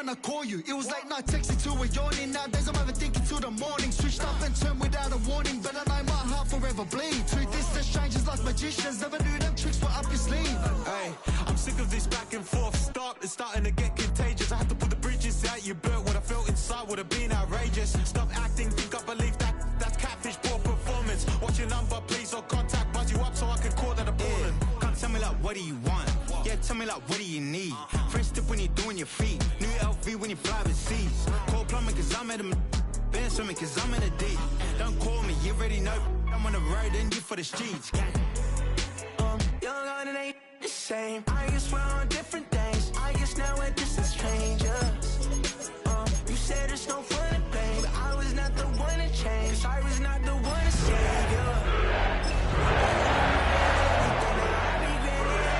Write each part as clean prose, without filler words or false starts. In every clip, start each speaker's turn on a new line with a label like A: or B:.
A: when I call you. It was late night texting to a yawning. Nowadays I'm overthinking till the morning. Switched up and turned without a warning, but I know my heart forever bleed. Truth is that strangers like magicians, never knew them tricks were up your sleeve.
B: Hey, I'm sick of this back and forth. It's starting to get contagious. I had to put the bridges out you built. What I felt inside would have been outrageous. Stop acting, think I believe that's catfish, poor performance. What's your number, please, or contact, buzz you up so I can call that a ballin'.
C: Come tell me like, what do you want? Yeah, tell me like, what do you need? French tip when you're doing your feet. New LV when you fly overseas. Call plumbing cause I'm at a band swimming cause I'm in a deep. Don't call me, you already know I'm on the road and you for the streets.
D: Young on it ain't the same. I guess we're on different days. I guess now we're distant strangers. You said there's no fun to blame, but I was not the one to change. 'Cause I was not the one to save you.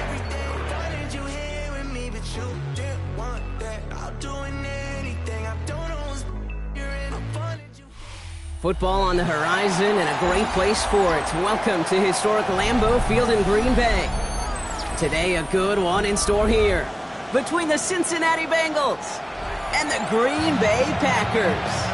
D: Everything wanted you here with me, but you didn't want that. I'm doing anything. I don't know what's you're in. I wanted you.
E: Football on the horizon and a great place for it. Welcome to historic Lambeau Field in Green Bay. Today, a good one in store here between the Cincinnati Bengals and the Green Bay Packers.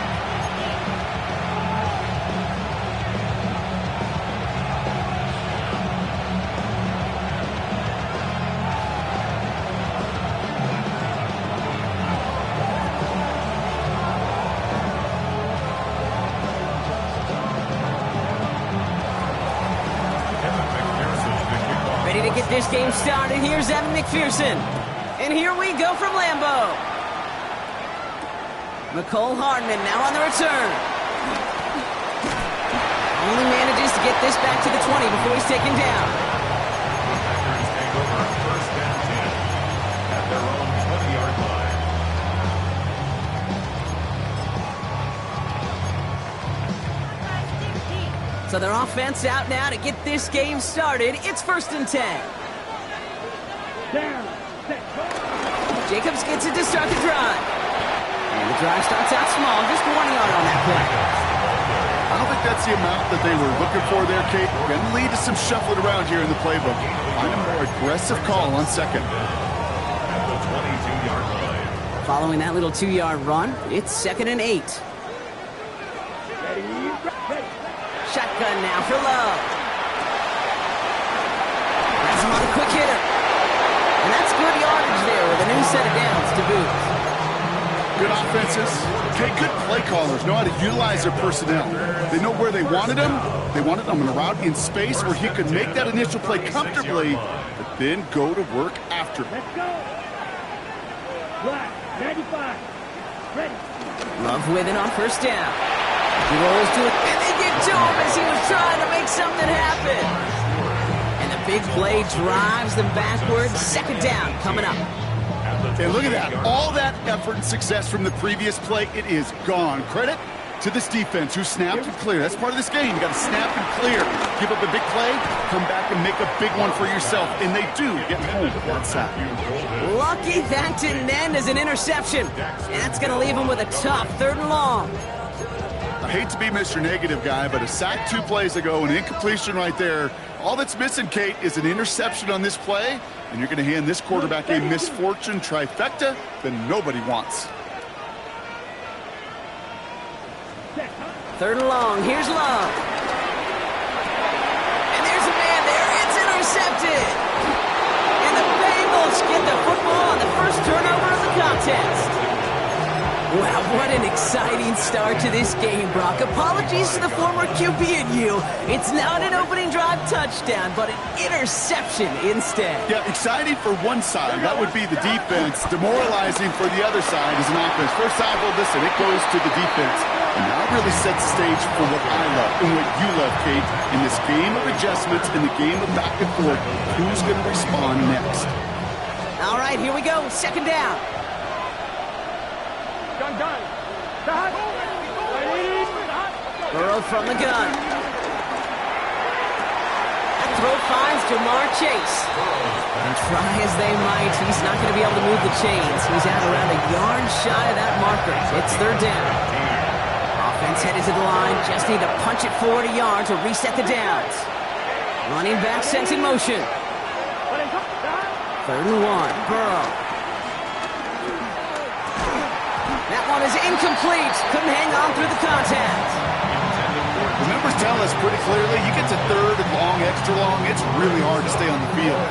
E: Ready to get this game started. Here's Evan McPherson. And here we go from Lambeau. McCole Hardman now on the return. Only manages to get this back to the 20 before he's taken down.
F: Packers take over first and 10 at their own 20-yard line.
E: So their offense out now to get this game started. It's first and 10. Jacobs gets it to start the drive. And the drive starts out small, just 1 yard on that play.
G: I don't think that's the amount that they were looking for there, Kate. Going to lead to some shuffling around here in the playbook. Find a more aggressive call on second.
F: At the 22-yard line.
E: Following that little 2-yard run, it's 2nd and 8. Shotgun now for Love. That's him on a quick hitter. And that's good yardage there with a new set of downs to boot.
G: Good offenses. Okay, good play callers know how to utilize their personnel. They know where they wanted them. They wanted them in a route in space where he could make that initial play comfortably, but then go to work after.
H: Let's go. Black, 95. Ready.
E: Love with it on first down. He rolls to it, and they get to him as he was trying to make something happen. And the big play drives them backwards. 2nd down coming up.
G: And look at that. All that effort and success from the previous play, it is gone. Credit to this defense who snapped and cleared. That's part of this game. You got to snap and clear. Give up a big play, come back and make a big one for yourself. And they do get home with that sack.
E: Lucky that didn't end as an interception. And that's going to leave him with a tough 3rd and long.
G: I hate to be Mr. Negative guy, but a sack 2 plays ago, an incompletion right there. All that's missing, Kate, is an interception on this play, and you're going to hand this quarterback a misfortune trifecta that nobody wants.
E: 3rd and long. Here's Love. And there's a man there. It's intercepted. And the Bengals get the football on the first turnover of the contest. Wow, what an exciting start to this game, Brock. Apologies to the former QB and you. It's not an opening drive touchdown, but an interception instead.
G: Yeah, exciting for one side. That would be the defense. Demoralizing for the other side as an offense. First side, well, listen, it goes to the defense. And now it really sets the stage for what I love and what you love, Kate. In this game of adjustments, in the game of back and forth, who's going to respond next?
E: All right, here we go. 2nd down. Burrow from the gun. That throw finds Jamar Chase. And try as they might, he's not going to be able to move the chains. He's out around a yard shy of that marker. It's 3rd down. Offense headed to the line. Just need to punch it forward a yard to reset the downs. Running back sent in motion. 3rd and 1. Burrow. That one is incomplete. Couldn't hang on through the contact.
G: The numbers tell us pretty clearly, you get to third and long, extra long, it's really hard to stay on the field.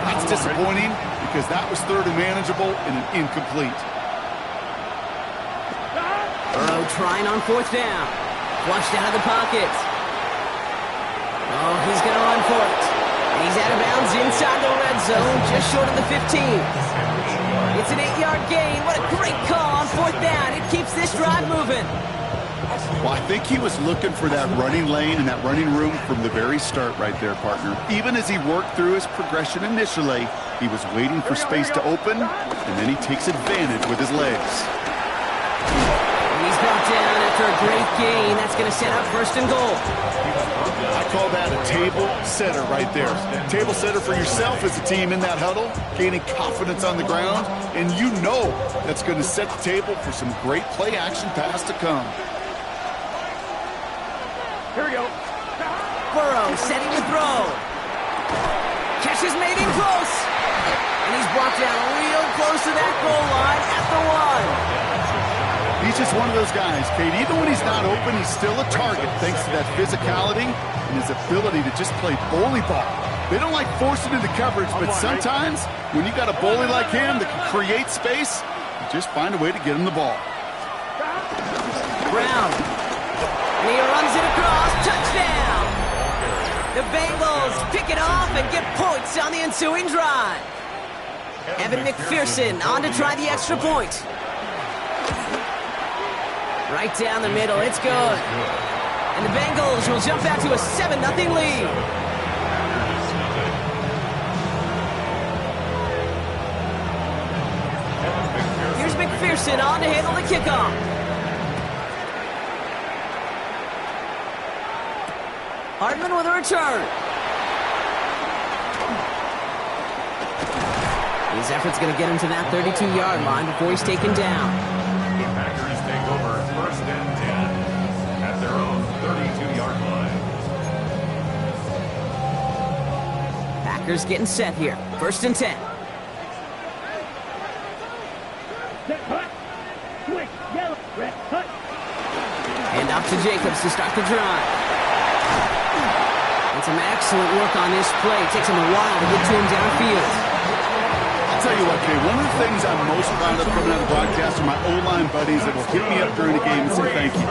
G: That's disappointing because that was third and manageable and an incomplete.
E: Burrow trying on fourth down. Flushed out of the pocket. Oh, he's going to run for it. And he's out of bounds inside the red zone, just short of the 15. It's an 8-yard gain. What a great call on fourth down. It keeps this drive moving.
G: Well, I think he was looking for that running lane and that running room from the very start right there, partner. Even as he worked through his progression initially, he was waiting for space to open, and then he takes advantage with his legs.
E: He's brought down after a great gain. That's going to set up first and goal.
G: I call that a table setter right there. Table setter for yourself as a team in that huddle, gaining confidence on the ground, and you know that's going to set the table for some great play action pass to come.
H: Here we go.
E: Burrow setting the throw. Catch is made in close. And he's brought down real close to that goal line at the 1.
G: He's just one of those guys, Kate. Even when he's not open, he's still a target thanks to that physicality and his ability to just play bully ball. They don't like forcing into coverage, but sometimes when you got a bully like him that can create space, you just find a way to get him the ball.
E: Brown. And he runs it across. Touchdown. The Bengals pick it off and get points on the ensuing drive. Evan McPherson on to try the extra point. Right down the middle, it's good. And the Bengals will jump out to a 7-0 lead. Here's McPherson on to handle the kickoff. Hardman with a return. His effort's going to get him to that 32-yard line before he's taken down.
F: Packers take over first and 10 at their own 32-yard line.
E: Packers getting set here. First and 10.
H: Set, hut. Switch, yellow, red, hut.
E: And off to Jacobs to start the drive. And some excellent work on this play. It takes him a while to get to him downfield.
G: I'll tell you what, Kay, one of the things I'm most proud of coming out of the broadcast are my O-line buddies that will hit me up during the game and say thank you.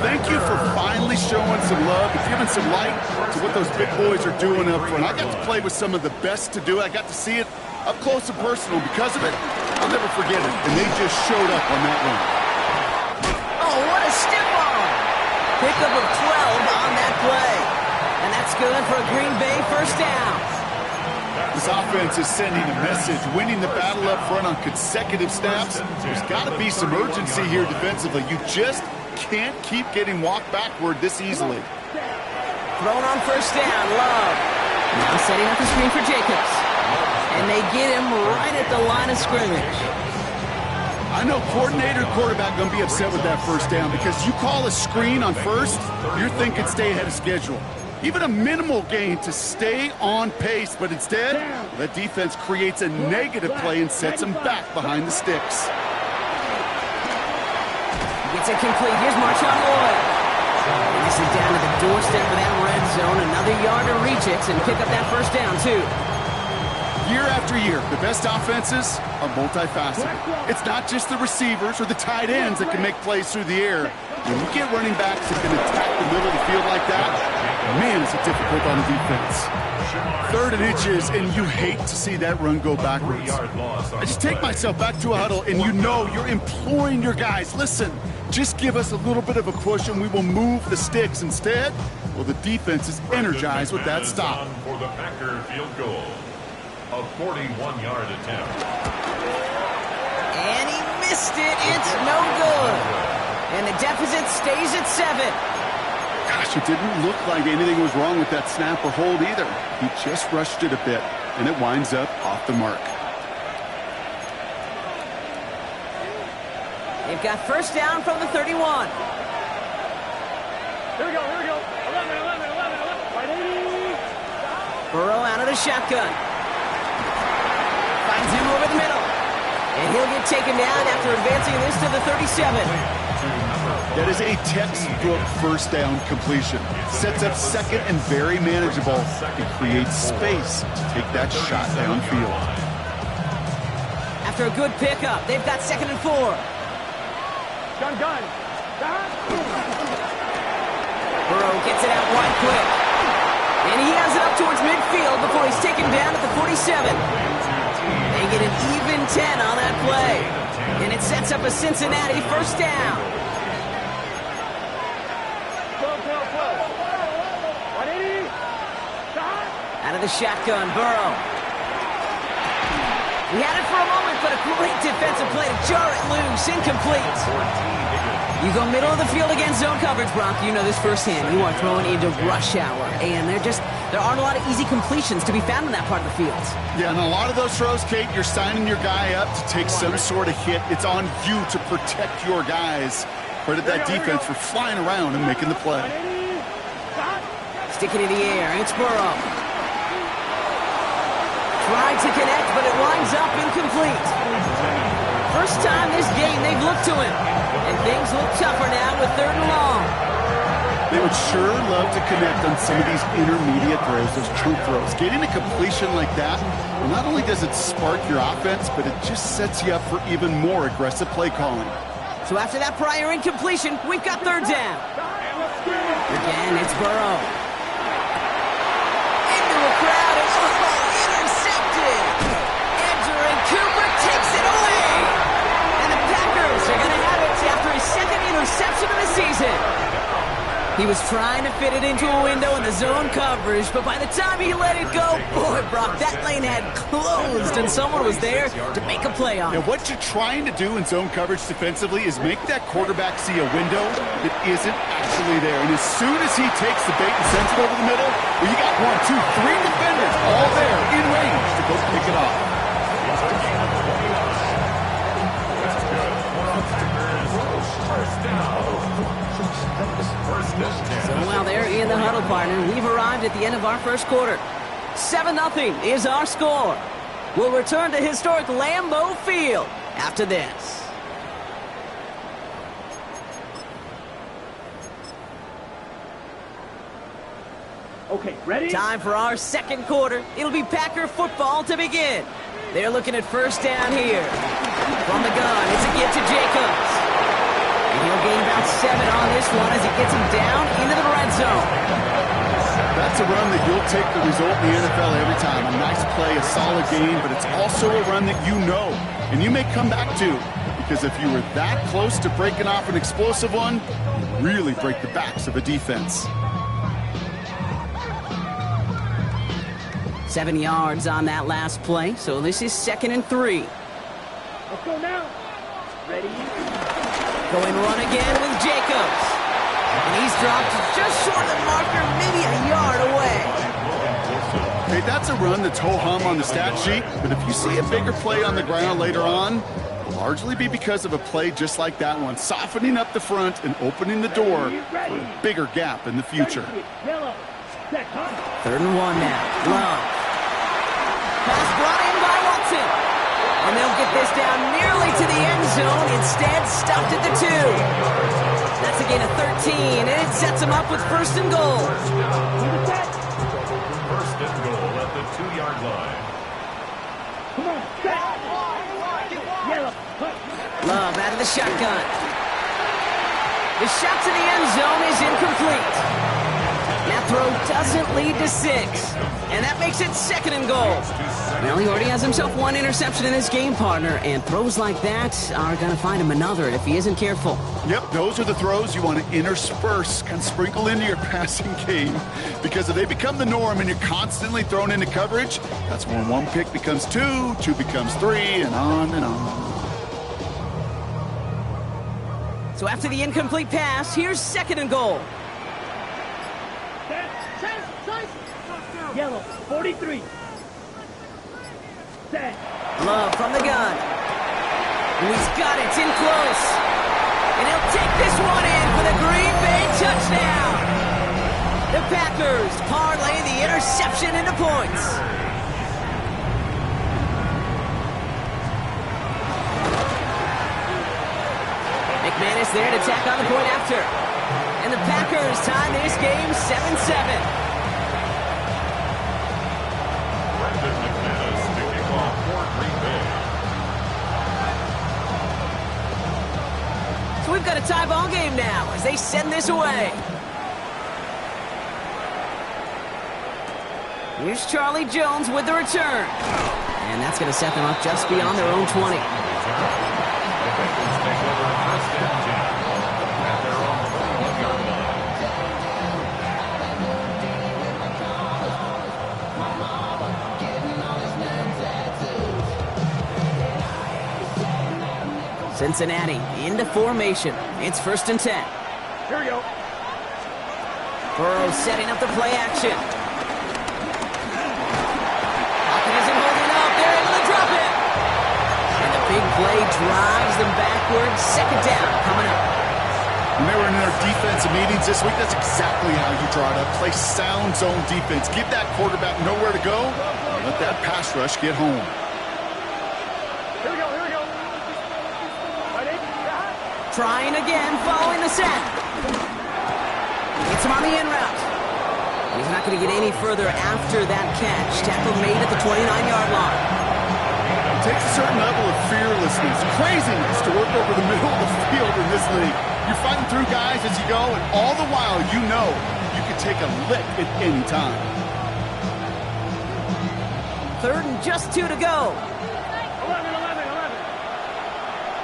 G: Thank you for finally showing some love and giving some light to what those big boys are doing up front. I got to play with some of the best to do it. I got to see it up close and personal. Because of it, I'll never forget it. And they just showed up on that run.
E: Oh, what a stiff arm! Pickup of 12 on that play. And that's good for a Green Bay first down.
G: This offense is sending a message, winning the battle up front on consecutive snaps. There's got to be some urgency here defensively. You just can't keep getting walked backward this easily.
E: Thrown on first down, Love. Now setting up the screen for Jacobs. And they get him right at the line of scrimmage.
G: I know coordinator and quarterback going to be upset with that first down because you call a screen on first, you're thinking stay ahead of schedule. Even a minimal gain to stay on pace, but instead, that defense creates a negative play and sets them back behind the sticks.
E: Gets it complete. Here's Marshawn Lloyd. And this is down to the doorstep of that red zone. Another yard to reach it and pick up that first down, too.
G: Year after year, the best offenses are multifaceted. It's not just the receivers or the tight ends that can make plays through the air. When you get running backs that can attack the middle of the field like that, man, is it difficult on the defense. 3rd and inches, and you hate to see that run go backwards. I just take myself back to a huddle, and you know you're imploring your guys, listen, just give us a little bit of a push, and we will move the sticks. Instead, well, the defense is energized with that stop.
F: For the Packer field goal, a 41-yard attempt.
E: And he missed it. It's no good. And the deficit stays at 7.
G: Gosh, it didn't look like anything was wrong with that snap or hold either. He just rushed it a bit, and it winds up off the mark.
E: They've got first down from the 31.
H: Here we go, 11. Right, 80.
E: Burrow out of the shotgun. Finds him over the middle. And he'll get taken down after advancing this to the 37.
G: That is a textbook first down completion. Sets up second and very manageable. It creates space to take that shot downfield.
E: After a good pickup, they've got 2nd and 4.
H: Gun.
E: Burrow gets it out wide quick. And he has it up towards midfield before he's taken down at the 47. They get an even 10 on that play. And it sets up a Cincinnati first down. Out of the shotgun, Burrow. He had it for a moment, but a great defensive play to jar it loose. Incomplete. You go middle of the field against zone coverage, Brock. You know this firsthand. You are throwing into rush hour, and there aren't a lot of easy completions to be found in that part of the field.
G: Yeah, and a lot of those throws, Kate, you're signing your guy up to take some sort of hit. It's on you to protect your guys. Credit that defense for flying around and making the play.
E: Stick it in the air. It's Burrow. Tried to connect, but it winds up incomplete. First time this game they've looked to him. And things look tougher now with 3rd and long.
G: They would sure love to connect on some of these intermediate throws, those true throws. Getting a completion like that, well, not only does it spark your offense, but it just sets you up for even more aggressive play calling.
E: So after that prior incompletion, we've got 3rd down. Again, it's Burrow. Into a crowd, and intercepted. Andrew Cooper takes it away. And the Packers are going to have it after his 2nd interception of the season. He was trying to fit it into a window in the zone coverage, but by the time he let it go, boy, Brock, that lane had closed, and someone was there to make a play on it.
G: Now, what you're trying to do in zone coverage defensively is make that quarterback see a window that isn't actually there. And as soon as he takes the bait and sends it over the middle, well, you got 1, 2, 3 defenders all there in range to go pick it off.
E: So while they're in the huddle, partner, we've arrived at the end of our first quarter. 7-0 is our score. We'll return to historic Lambeau Field after this.
H: Okay, ready?
E: Time for our 2nd quarter. It'll be Packer football to begin. They're looking at first down here. From the gun, it's a give to Jacobs. And he'll gain about 7 on this one as he gets him down into the red zone.
G: That's a run that you'll take the result in the NFL every time. A nice play, a solid game, but it's also a run that you know and you may come back to, because if you were that close to breaking off an explosive one, you really break the backs of a defense.
E: 7 yards on that last play, so this is 2nd and 3.
H: Let's go now. Ready?
E: Going run again with Jacobs. And he's dropped just short of the marker, maybe a yard away.
G: Hey, that's a run that's ho-hum on the stat sheet, but if you see a bigger play on the ground later on, it'll largely be because of a play just like that one, softening up the front and opening the door for a bigger gap in the future.
H: Yellow. Set, huh?
E: 3rd and 1 now. Love. Pass brought in by Watson. And they'll get this down nearly to the end zone. Instead, stopped at the 2. That's a gain of 13, and it sets them up with 1st and goal.
F: First and goal at the 2-yard line.
H: Come on, set. Yellow. Huh.
E: Love out of the shotgun. The shot to the end zone is incomplete. That throw doesn't lead to 6, and that makes it 2nd and goal. Well, he already has himself 1 interception in this game, partner, and throws like that are going to find him another if he isn't careful.
G: Yep, those are the throws you want to intersperse, kind of sprinkle into your passing game, because if they become the norm and you're constantly thrown into coverage, that's when 1 pick becomes 2, 2 becomes 3, and on and on.
E: So after the incomplete pass, here's 2nd and goal.
H: Yellow. 43. Set.
E: Love from the gun. And he's got it. It's in close. And he'll take this one in for the Green Bay touchdown. The Packers parlay the interception into points. McManus there to tack on the point after. And the Packers tie this game 7-7.
F: Brendan McManus kicking off for Green Bay.
E: So we've got a tie ball game now as they send this away. Here's Charlie Jones with the return. And that's going to set them up just beyond their own 20.
F: The Bengals take over first and 10 at their own 21-yard
E: line. Cincinnati into formation. It's 1st and 10.
H: Here we go.
E: Burrow setting up the play action. Big play drives them backwards. 2nd down coming up.
G: When they were in their defensive meetings this week, that's exactly how you draw it up. Play sound zone defense. Give that quarterback nowhere to go. Let that pass rush get home.
H: Here we go, here we go. Ready?
E: Trying again, following the set. Gets him on the in route. He's not going to get any further after that catch. Tackle made at the 29-yard line.
G: It takes a certain level of fearlessness, craziness to work over the middle of the field in this league. You're fighting through guys as you go, and all the while you know you can take a lick at any time.
E: 3rd and just 2 to go.
H: 11.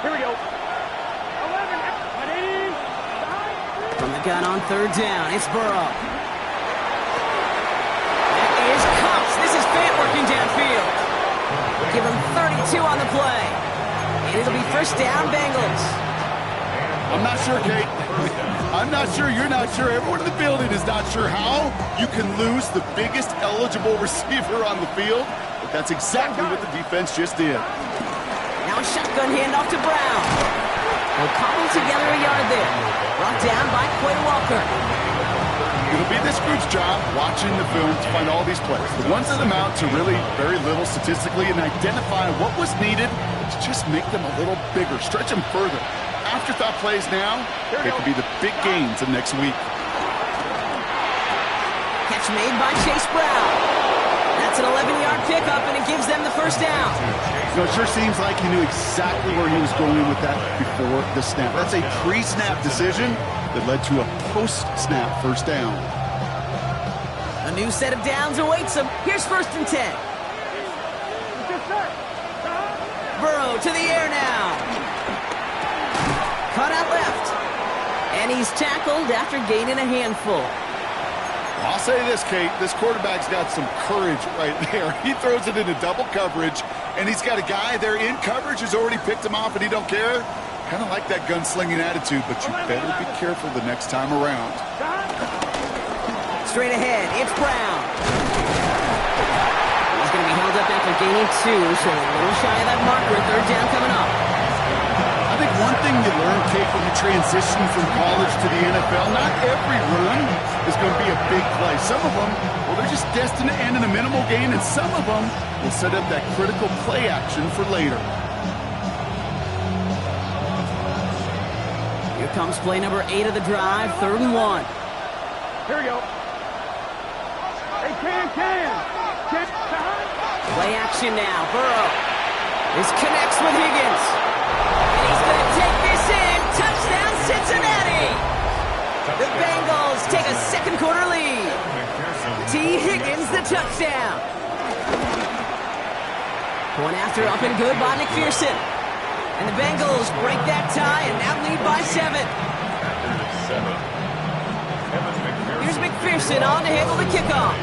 H: Here we go. 11. Ready?
E: From the gun on 3rd down, it's Burrow. That is Cups. This is Fant working downfield. Give him 32 on the play. And it'll be 1st down, Bengals.
G: I'm not sure, Kate. I'm not sure. You're not sure. Everyone in the building is not sure how you can lose the biggest eligible receiver on the field. But that's exactly what the defense just did.
E: Now a shotgun handoff to Brown. They'll cobble together a yard there. Brought down by Quay Walker.
G: It'll be this group's job watching the film to find all these plays. The ones that amount to really very little statistically and identify what was needed to just make them a little bigger, stretch them further. Afterthought plays now, they could be the big gains of next week.
E: Catch made by Chase Brown. That's an 11-yard pickup, and it gives them the 1st down.
G: You know, it sure seems like he knew exactly where he was going with that before the snap. That's a pre-snap decision that led to a post-snap 1st down.
E: A new set of downs awaits him. Here's 1st and 10. Burrow to the air now. Cut out left. And he's tackled after gaining a handful.
G: I'll say this, Kate. This quarterback's got some courage right there. He throws it into double coverage, and he's got a guy there in coverage who's already picked him off, and he don't care. Kind of like that gunslinging attitude, but you better be careful the next time around.
E: Straight ahead, it's Brown. He's going to be held up after gaining 2, so a little shy of that marker. 3rd down coming up.
G: I think one thing you learn, Kate, when you transition from college to the NFL, not every run is going to be a big play. Some of them, well, they're just destined to end in a minimal gain, and some of them will set up that critical play action for later.
E: Here comes play number 8 of the drive, 3rd and 1.
H: Here we go. Hey, can.
E: Play action now, Burrow. This connects with Higgins. And he's going to take this in. Touchdown, Cincinnati. The Bengals take a 2nd quarter lead. T. Higgins, the touchdown. Point after up and good by McPherson. And the Bengals break that tie and now lead by 7. Here's McPherson on to handle the kickoff.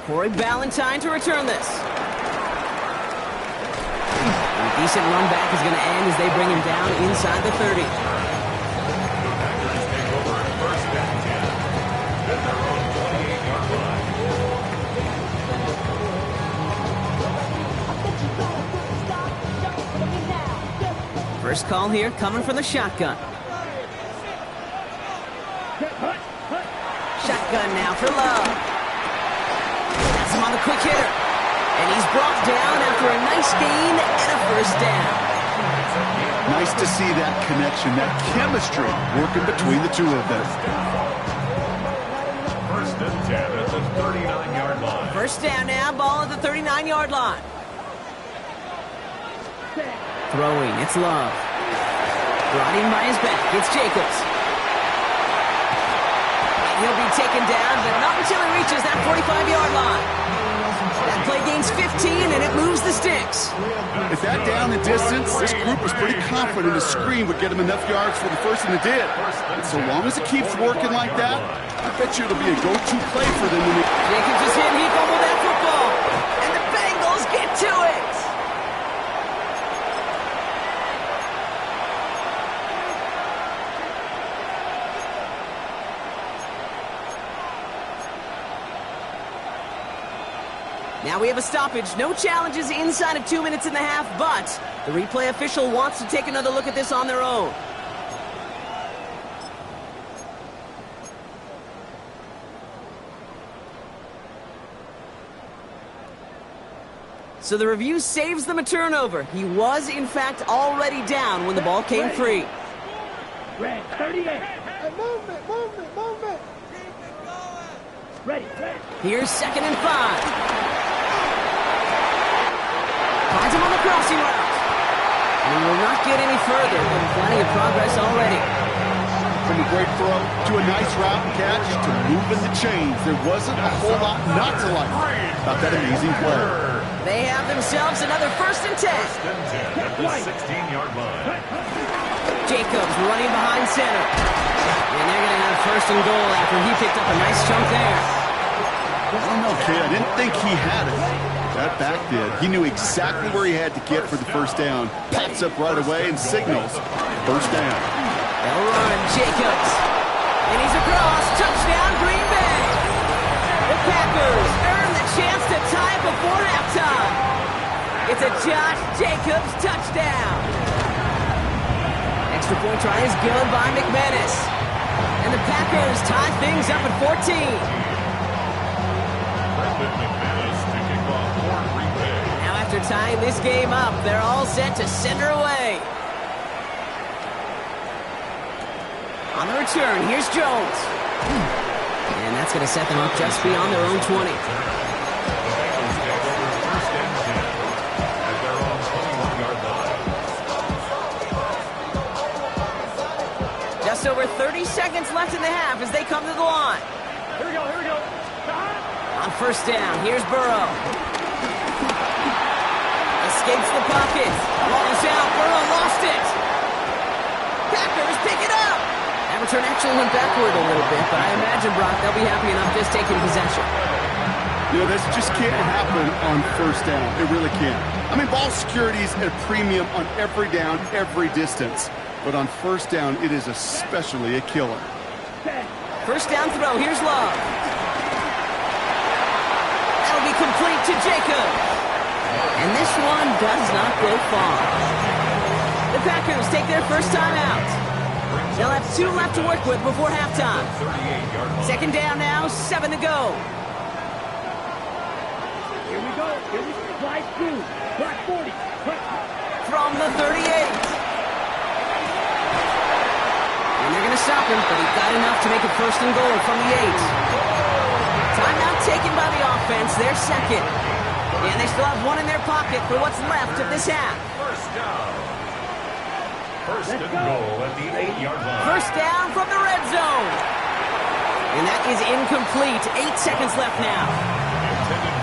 E: Corey Ballantyne to return this. And a decent run back is going to end as they bring him down inside the 30. First call here coming from the shotgun. Shotgun now for Love. That's him on the quick hitter. And he's brought down after a nice gain and first down.
G: Nice to see that connection, that chemistry working between the two of them.
F: First and 10 at the 39-yard line.
E: First down now, ball at the 39-yard line. Throwing, it's Love. Riding by his back, it's Jacobs. And he'll be taken down, but not until he reaches that 45-yard line. That play gains 15, and it moves the sticks.
G: At that down and distance, this group was pretty confident a screen would get him enough yards for the first, and it did. And so long as it keeps working like that, I bet you it'll be a go-to play for them.
E: Jacobs is hit, he fumbled that football. And the Bengals get to it. Now we have a stoppage. No challenges inside of 2 minutes and a half, but the replay official wants to take another look at this on their own. So the review saves them a turnover. He was, in fact, already down when the ball came free.
H: Red, 38. Movement. Ready.
E: Here's 2nd and 5. Finds him on the crossing route. And he will not get any further, but plenty of progress already.
G: From a great throw to a nice route and catch to moving the chains. There wasn't a whole lot not to like about that amazing play.
E: They have themselves another 1st and 10.
F: First and 10 at the 16-yard line.
E: Jacobs running behind center. And they're going to have 1st and goal after he picked up a nice chunk there.
G: I don't know, kid. I didn't think he had it. That back did. He knew exactly where he had to get for the first down. Pops up right away and signals first down.
E: They'll run Jacobs. And he's across. Touchdown, Green Bay. The Packers earn the chance to tie it before halftime. It's a Josh Jacobs touchdown. Extra point try is good by McManus. And the Packers tie things up at 14. Now after tying this game up, they're all set to send her away. On the return, here's Jones. And that's going to set them up just beyond their own 20. Just over 30 seconds left in the half as they come to the line.
H: Here we go.
E: On first down, here's Burrow. Escapes the pocket. Ball is out. Burrow lost it. Packers pick it up. That return actually went backward a little bit, but I imagine, Brock, they'll be happy enough just taking possession.
G: You know, this just can't happen on first down. It really can't. I mean, ball security is at a premium on every down, every distance. But on first down, it is especially a killer.
E: First down throw. Here's Love. That'll be complete to Jacob. And this one does not go far. The Packers take their first time out. They'll have 2 left to work with before halftime. 2nd down now, 7 to go.
H: Here we go. Slide through. Block 40.
E: From the 38. And they're going to stop him, but he got enough to make it 1st and goal from the 8. Timeout taken by the offense, their 2nd. And they still have 1 in their pocket for what's left of this half.
F: First down. First and goal at the 8-yard line.
E: First down from the red zone. And that is incomplete. 8 seconds left now.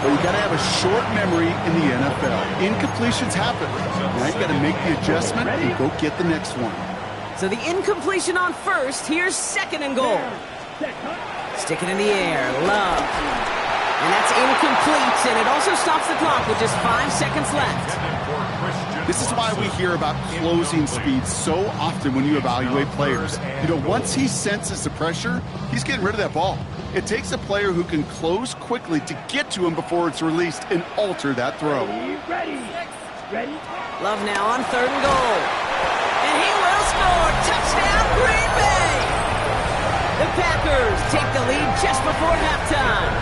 G: But you got to have a short memory in the NFL. Incompletions happen. Now you got to make the adjustment and go get the next one.
E: So the incompletion on first. Here's 2nd and goal. Stick it in the air. Love. And that's incomplete. And it also stops the clock with just 5 seconds left.
G: This is why we hear about closing speed so often when you evaluate players. You know, once he senses the pressure, he's getting rid of that ball. It takes a player who can close quickly to get to him before it's released and alter that throw.
H: Ready.
E: Love now on 3rd and goal. And he will score. Touchdown, Green Bay. The Packers take the lead just before halftime.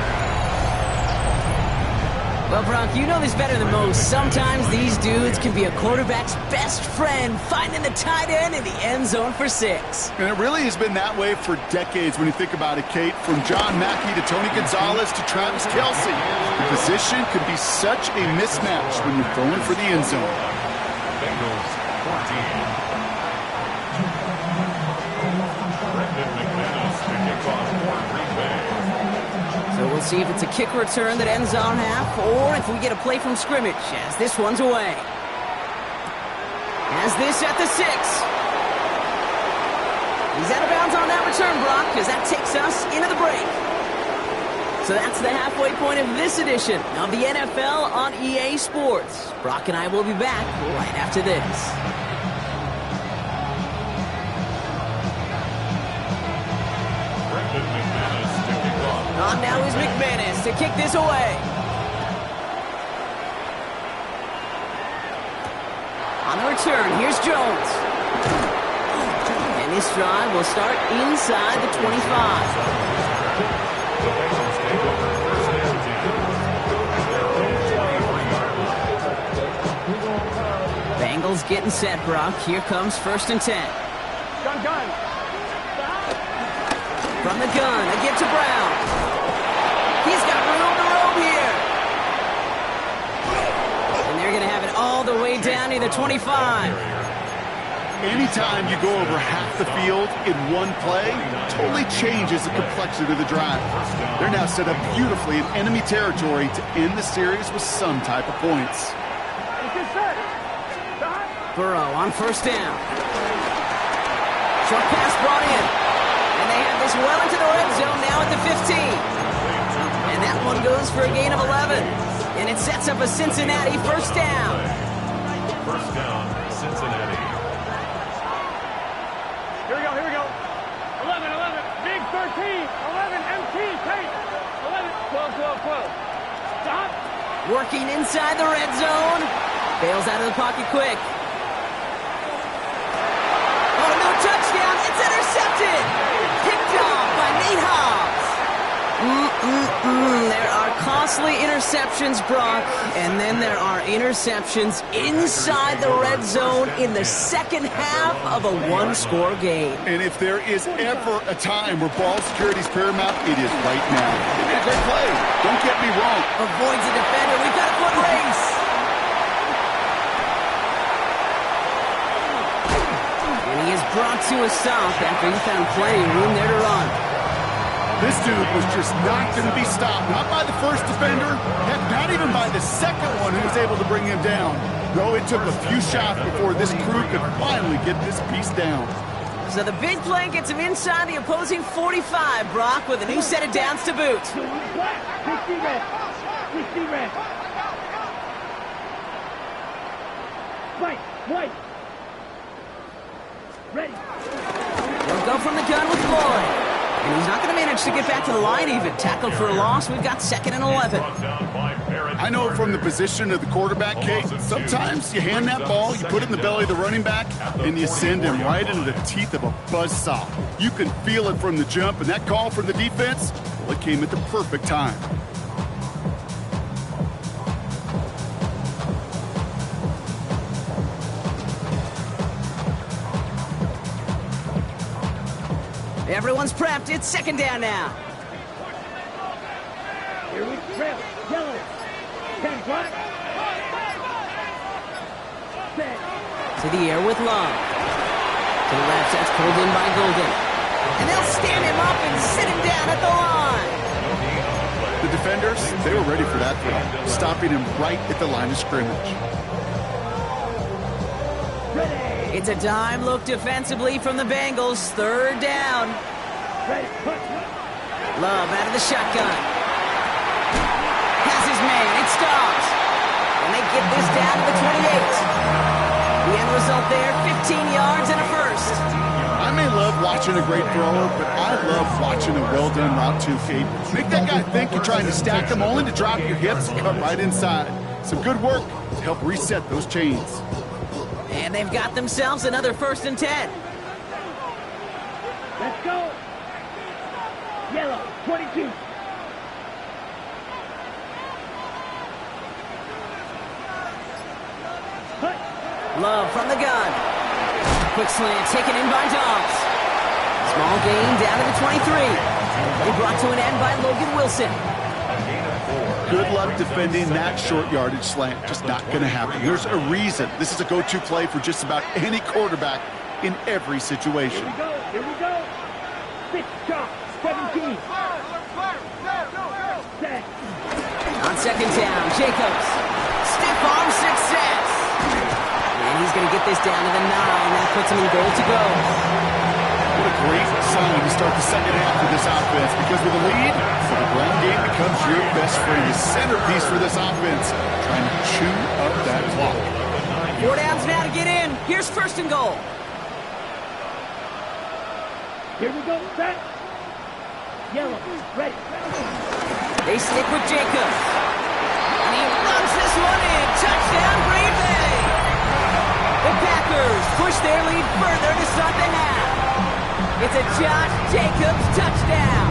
E: Well, Brock, you know this better than most. Sometimes these dudes can be a quarterback's best friend, finding the tight end in the end zone for 6.
G: And it really has been that way for decades when you think about it, Kate. From John Mackey to Tony Gonzalez to Travis Kelce. The position could be such a mismatch when you're throwing for the end zone.
F: Bengals 14.
E: So we'll see if it's a kick return that ends on half, or if we get a play from scrimmage, as this one's away. Has this at the 6. He's out of bounds on that return, Brock, because that takes us into the break. So that's the halfway point of this edition of the NFL on EA Sports. Brock and I will be back right after this. On now is McManus to kick this away. On the return, here's Jones. And this drive will start inside the 25. Bengals getting set, Brock. Here comes 1st and 10.
H: Gun.
E: From the gun, a get to Brown. He's got room to roam here. And they're going to have it all the way down to the 25.
G: Anytime you go over half the field in one play, totally changes the complexity of the drive. They're now set up beautifully in enemy territory to end the series with some type of points.
E: Burrow on 1st down. Short pass brought in. And they have this well into the red zone now at the 15. And that one goes for a gain of 11. And it sets up a Cincinnati 1st down.
F: 1st down, Cincinnati.
H: Here we go. 11. Big 13. 11. MT. Take. 11. 12. Stop.
E: Working inside the red zone. Bails out of the pocket quick. Oh, no touchdown. It's intercepted. Picked off by Nate Hobbs. There are costly interceptions, Brock, and then there are interceptions inside the red zone in the second half of a one-score game.
G: And if there is ever a time where ball security is paramount, it is right now. They made a great play. Don't get me wrong.
E: Avoids a defender. We've got a foot race. And he is brought to a stop after he found plenty of room there to run.
G: This dude was just not going to be stopped. Not by the first defender, heck, not even by the second one who was able to bring him down. No, it took a few shots before this crew could finally get this piece down.
E: So the big play gets him inside the opposing 45, Brock, with a new set of downs to boot.
H: 60 red. White. Ready.
E: They'll go from the gun with Lloyd. And he's not going to manage to get back to the line even. Tackled for a loss. We've got 2nd and 11.
G: I know from the position of the quarterback, Kate, sometimes you hand that ball, you put it in the belly of the running back, and you send him right into the teeth of a buzzsaw. You can feel it from the jump, and that call from the defense, well, it came at the perfect time.
E: Everyone's prepped. It's 2nd down now.
H: Here we trail. Yellow. 10 black. Set.
E: To the air with Love. To the left, that's pulled in by Golden. And they'll stand him up and sit him down at the line.
G: The defenders, they were ready for that throw, stopping him right at the line of scrimmage.
H: Ready.
E: It's a dime look defensively from the Bengals. 3rd down.
H: Ready.
E: Love out of the shotgun. Has his man. It stops. And they get this down to the 28. The end result there, 15 yards and a 1st.
G: I may love watching a great thrower, but I love watching a well-done route too, Kate. Make that guy think you're trying to stack him only to drop your hips and cut right inside. Some good work to help reset those chains.
E: And they've got themselves another 1st and 10.
H: Let's go. Yellow. 22.
E: Love from the gun. Quick slant taken in by Dobbs. Small gain down to the 23. They brought to an end by Logan Wilson.
G: Good luck defending that short yardage slant. Just not going to happen. There's a reason. This is a go-to play for just about any quarterback in every situation.
H: Here we go. 6 shots, 17.
E: On second down, Jacobs. Stiff arm success. And he's going to get this down to the 9. That puts him in goal to go.
G: What a great sign to start the second half of this offense, because with a lead, the ground game becomes your best friend. The centerpiece for this offense, trying to chew up that clock.
E: 4 downs now to get in. Here's first and goal.
H: Here we go. Set. Yellow. Ready.
E: They stick with Jacobs. And he runs this one in. Touchdown, Green Bay. The Packers push their lead further to start the half. It's a Josh Jacobs touchdown.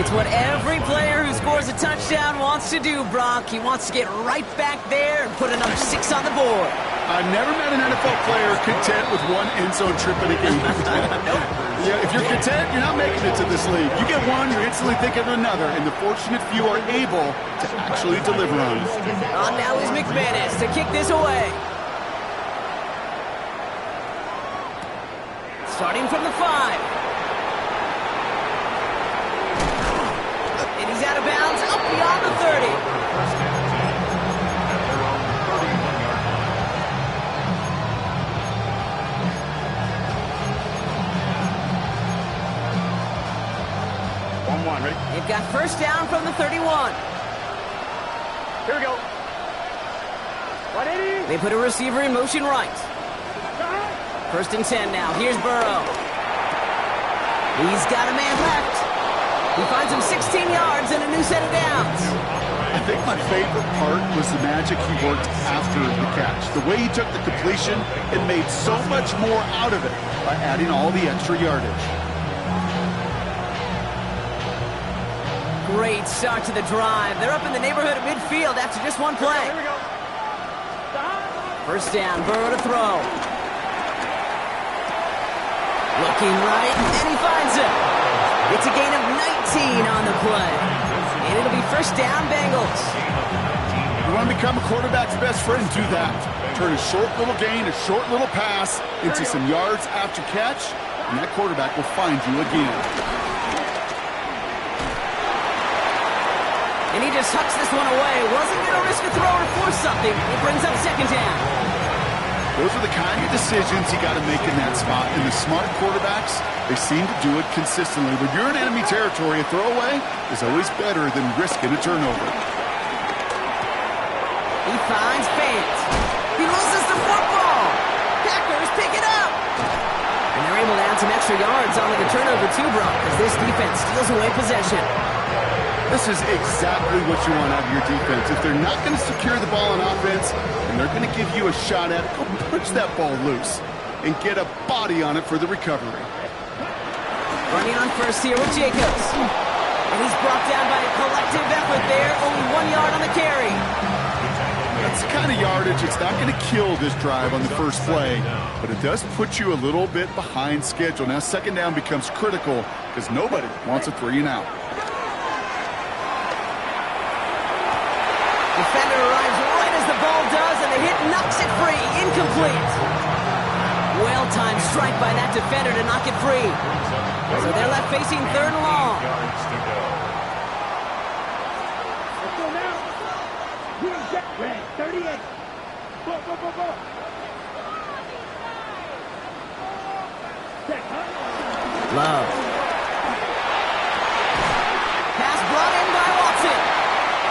E: It's what every player who scores a touchdown wants to do, Brock. He wants to get right back there and put another 6 on the board.
G: I've never met an NFL player content with one end zone trip in a game. Yeah, if you're content, you're not making it to this league. You get one, you're instantly thinking of another, and the fortunate few are able to actually deliver on it.
E: On now is McManus to kick this away. Starting from the 5. And he's out of bounds, up beyond the 30.
G: Ready?
E: They've got first down from the 31.
H: Here we go. 180.
E: They put a receiver in motion right. First and 10 now. Here's Burrow. He's got a man left. He finds him 16 yards and a new set of downs.
G: I think my favorite part was the magic he worked after the catch. The way he took the completion and made so much more out of it by adding all the extra yardage.
E: Great start to the drive. They're up in the neighborhood of midfield after just one play.
H: Here we go.
E: First down, Burrow to throw. Looking right, and he finds it. It's a gain of 19 on the play. And it'll be first down, Bengals.
G: You want to become a quarterback's best friend, do that. Turn a short little gain, a short little pass into some yards after catch, and that quarterback will find you again.
E: And he just tucks this one away. Wasn't going to risk a throw or force something. It brings up second down.
G: Those are the kind of decisions you got to make in that spot. And the smart quarterbacks, they seem to do it consistently. When you're in enemy territory, a throwaway is always better than risking a turnover.
E: He finds fans. He loses the football. Packers pick it up. And they're able to add some extra yards onto the turnover too, Brock, as this defense steals away possession.
G: This is exactly what you want out of your defense. If they're not going to secure the ball on offense, and they're going to give you a shot at it, go punch that ball loose and get a body on it for the recovery.
E: Running on first here with Jacobs. And he's brought down by a collective effort there. Only 1 yard on the carry.
G: That's the kind of yardage. It's not going to kill this drive on the first play, but it does put you a little bit behind schedule. Now second down becomes critical because nobody wants a 3 and out.
E: Defender arrives right as the ball does, and the hit knocks it free. Incomplete. Well-timed strike by that defender to knock it free. So they're left facing third and long.
H: Let's go now. Green jet red, 38. Go, go, go, go. Set, huh?
E: Love. Pass brought in by Watson.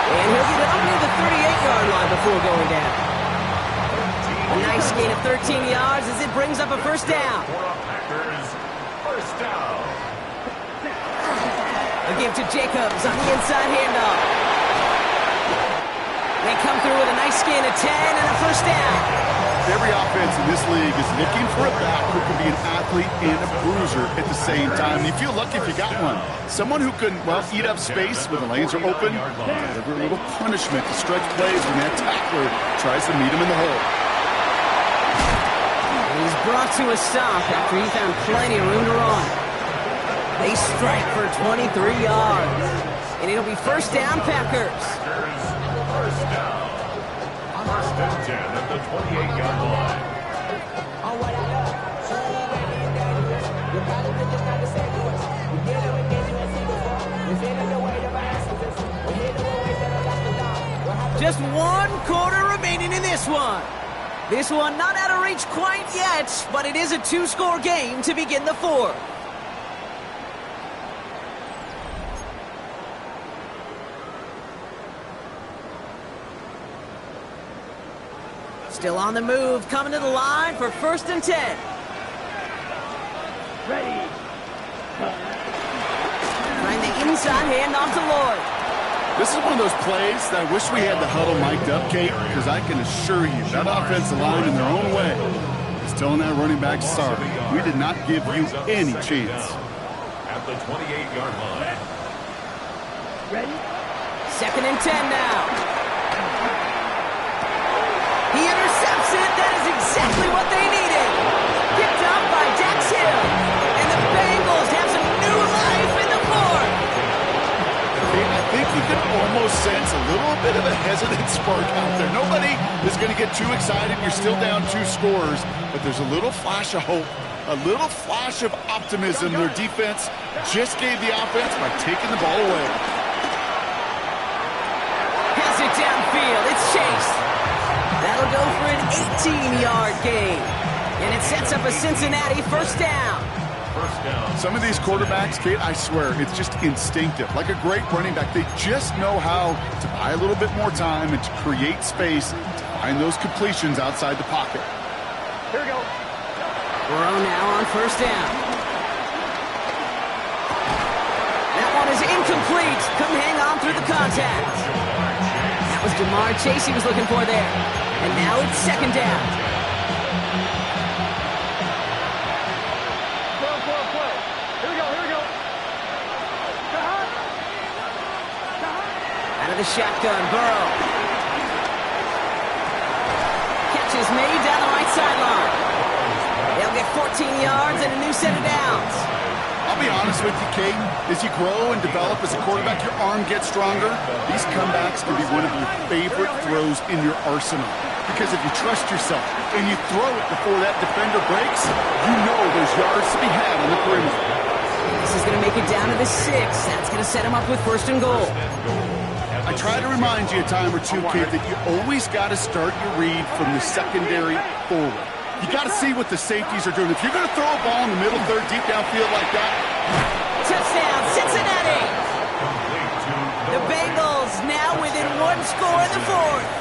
E: And he'll get it up near the 38-yard line before going down. A nice gain of 13 yards as it brings up a first down.
F: First down.
E: A give to Jacobs on the inside handoff. They come through with a nice gain of 10 and a first down.
G: Every offense in this league is looking for a back who can be an athlete and a bruiser at the same time. And you feel lucky if you got one. Someone who can, well, eat up space when the lanes are open, deliver a little punishment to stretch plays when that tackler tries to meet him in the hole.
E: He's brought to a stop after he found plenty of room to run. They strike for 23 yards. And it'll be first down, Packers.
F: First down. First and 10 at the 28-yard line.
E: Just 1 quarter remaining in this one. This one not out of reach quite yet, but it is a 2-score game to begin the fourth. Still on the move, coming to the line for first and 10.
H: Ready.
E: Trying the inside handoff to Lloyd.
G: This is one of those plays that I wish we had the huddle mic'd up, Kate, because I can assure you that offensive line in their own way is telling that running back, sorry, we did not give you any chance.
F: At the 28-yard line.
H: Ready.
E: Second and 10 now. He intercepts it. That is exactly what they needed. Picked up by Dax Hill. And the Bengals have some new life in the fourth.
G: I think you can almost sense a little bit of a hesitant spark out there. Nobody is going to get too excited. You're still down 2 scores, but there's a little flash of hope, a little flash of optimism. Their defense just gave the offense by taking the ball away.
E: Has it downfield. It's Chase. That'll go for an 18-yard gain. And it sets up a Cincinnati first down.
G: Some of these quarterbacks, Kate, I swear, it's just instinctive. Like a great running back, they just know how to buy a little bit more time and to create space to find those completions outside the pocket.
H: Here we go.
E: Burrow now on first down. That one is incomplete. Couldn't hang on through the contact. That was Jamar Chase he was looking for there. And now it's second down. Out of the shotgun, Burrow. Catch is made down the right sideline. They'll get 14 yards and a new set of downs.
G: I'll be honest with you, Kate. As you grow and develop as a quarterback, your arm gets stronger. These comebacks can be one of your favorite throws in your arsenal. Because if you trust yourself and you throw it before that defender breaks, you know there's yards to be had on the perimeter.
E: This is going to make it down to the 6. That's going to set him up with first and goal.
G: I try to remind you a time or two, Kate, that you always got to start your read from the secondary forward. You got to see what the safeties are doing. If you're going to throw a ball in the middle third, deep downfield like that.
E: Touchdown, Cincinnati! The Bengals now within 1 score in the fourth.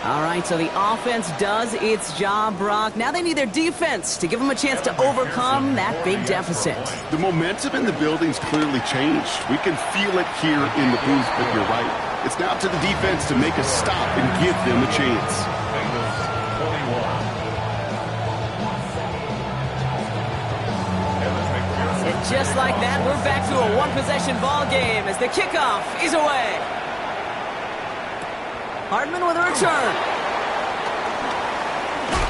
E: All right, so the offense does its job, Brock. Now they need their defense to give them a chance to overcome that big deficit.
G: The momentum in the building's clearly changed. We can feel it here in the booth, but you're right. It's now to the defense to make a stop and give them a chance.
E: And just like that, we're back to a one-possession ball game as the kickoff is away. Hardman with a return.